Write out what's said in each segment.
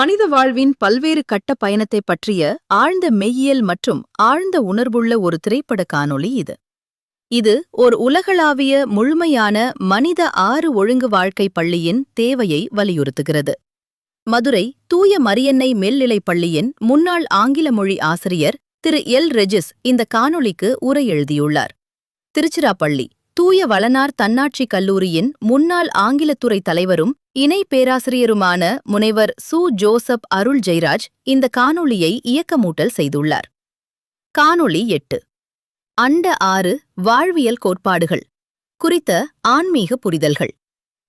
மனித வாழ்வின் பல்வேறு கட்ட பயணத்தைப் பற்றிய ஆழ்ந்த மெய்யியல் மற்றும் ஆழ்ந்த உணர்வுள்ள ஒரு திரைப்பட காணொளி இது. இது ஒரு உலகளாவிய முழுமையான மனித 6 ஒழுங்கு வாழ்க்கை பள்ளியின் தேவையை வலியுறுத்துகிறது. மதுரை தூய மரியன்னை மேல்நிலைப் பள்ளியின் முன்னாள் ஆங்கில மொழி ஆசிரியர் திரு எல். ரெஜிஸ் இந்த காணொளிக்கு உரை எழுதியுள்ளார். திருச்சிராப்பள்ளி தூய வளனார் தன்னாட்சி கல்லூரியின் முன்னாள் ஆங்கிலத்துறை தலைவரும் இணை பேராசிரியருமான முனைவர் சு. ஜோசப் அருள் ஜெயராஜ் இந்த காணொளியை இயக்கமூட்டல் செய்துள்ளார். காணொளி 8 அண்ட 6 வாழ்வியல் கோட்பாடுகள் குறித்த ஆன்மீக புரிதல்கள்.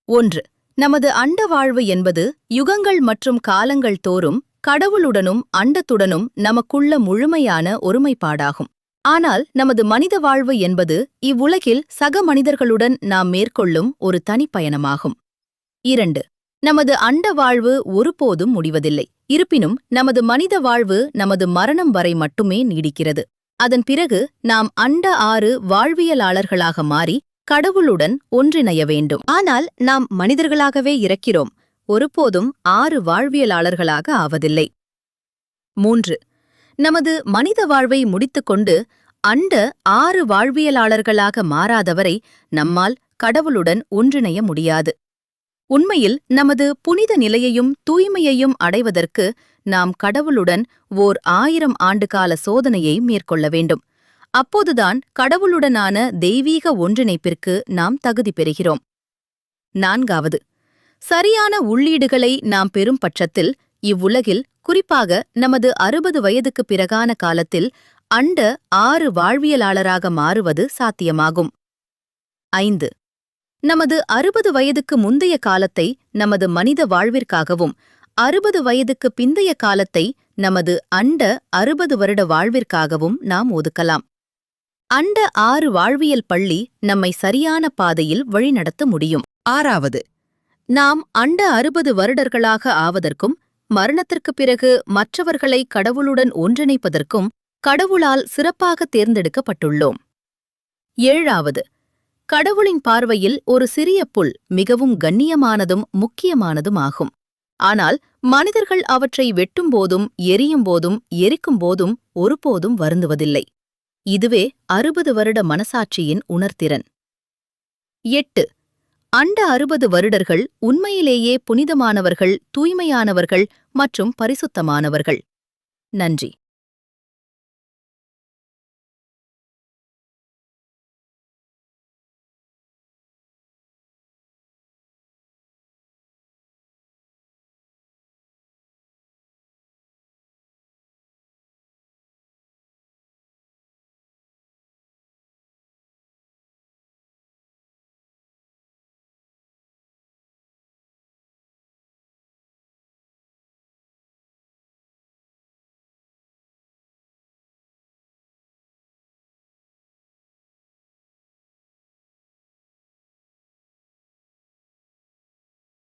1. நமது அண்ட வாழ்வு என்பது யுகங்கள் மற்றும் காலங்கள் தோறும் கடவுளுடனும் அண்டத்துடனும் நமக்குள்ள முழுமையான ஒருமைப்பாடாகும். ஆனால் நமது மனித வாழ்வு என்பது இவ்வுலகில் சக மனிதர்களுடன் நாம் மேற்கொள்ளும் ஒரு தனிப்பயணமாகும். 2. நமது அண்ட வாழ்வு ஒருபோதும் முடிவதில்லை. இருப்பினும் நமது மனித வாழ்வு நமது மரணம் வரை மட்டுமே நீடிக்கிறது. அதன் பிறகு நாம் அண்ட 6 வாழ்வியலாளர்களாக மாறி கடவுளுடன் ஒன்றிணைய வேண்டும். ஆனால் நாம் மனிதர்களாகவே இறக்கிறோம், ஒருபோதும் 6 வாழ்வியலாளர்களாக ஆவதில்லை. 3. நமது மனித வாழ்வை முடித்துக்கொண்டு அண்ட 6 வாழ்வியலாளர்களாக மாறாதவரை நம்மால் கடவுளுடன் ஒன்றிணைய முடியாது. உண்மையில் நமது புனித நிலையையும் தூய்மையையும் அடைவதற்கு நாம் கடவுளுடன் ஓர் 1000 ஆண்டுகால சோதனையை மேற்கொள்ள வேண்டும். அப்போதுதான் கடவுளுடனான தெய்வீக ஒன்றிணைப்பிற்கு நாம் தகுதி பெறுகிறோம். 4. சரியான உள்ளீடுகளை நாம் பெறும் பட்சத்தில் இவ்வுலகில், குறிப்பாக நமது 60 வயதுக்குப் பிறகான காலத்தில் அண்ட 6 வாழ்வியலாளராக மாறுவது சாத்தியமாகும். 5. நமது 60 வயதுக்கு முந்தைய காலத்தை நமது மனித வாழ்விற்காகவும் 60 வயதுக்கு பிந்தைய காலத்தை நமது அண்ட 60 வருட வாழ்விற்காகவும் நாம் ஒதுக்கலாம். அண்ட 6 வாழ்வியல் பள்ளி நம்மை சரியான பாதையில் வழிநடத்த முடியும். 6. நாம் அண்ட 60 வருடர்களாக ஆவதற்கும் மரணத்திற்குப் பிறகு மற்றவர்களை கடவுளுடன் ஒன்றிணைப்பதற்கும் கடவுளால் சிறப்பாக தேர்ந்தெடுக்கப்பட்டுள்ளோம். 7. கடவுளின் பார்வையில் ஒரு சிறிய புல் மிகவும் கண்ணியமானதும் முக்கியமானதுமாகும். ஆனால் மனிதர்கள் அவற்றை வெட்டும்போதும் எரியும்போதும் எரிக்கும்போதும் ஒருபோதும் வருந்துவதில்லை. இதுவே 60 வருட மனசாட்சியின் உணர்திறன். 8. அண்ட 60 வருடர்கள் உண்மையிலேயே புனிதமானவர்கள், தூய்மையானவர்கள் மற்றும் பரிசுத்தமானவர்கள். நன்றி.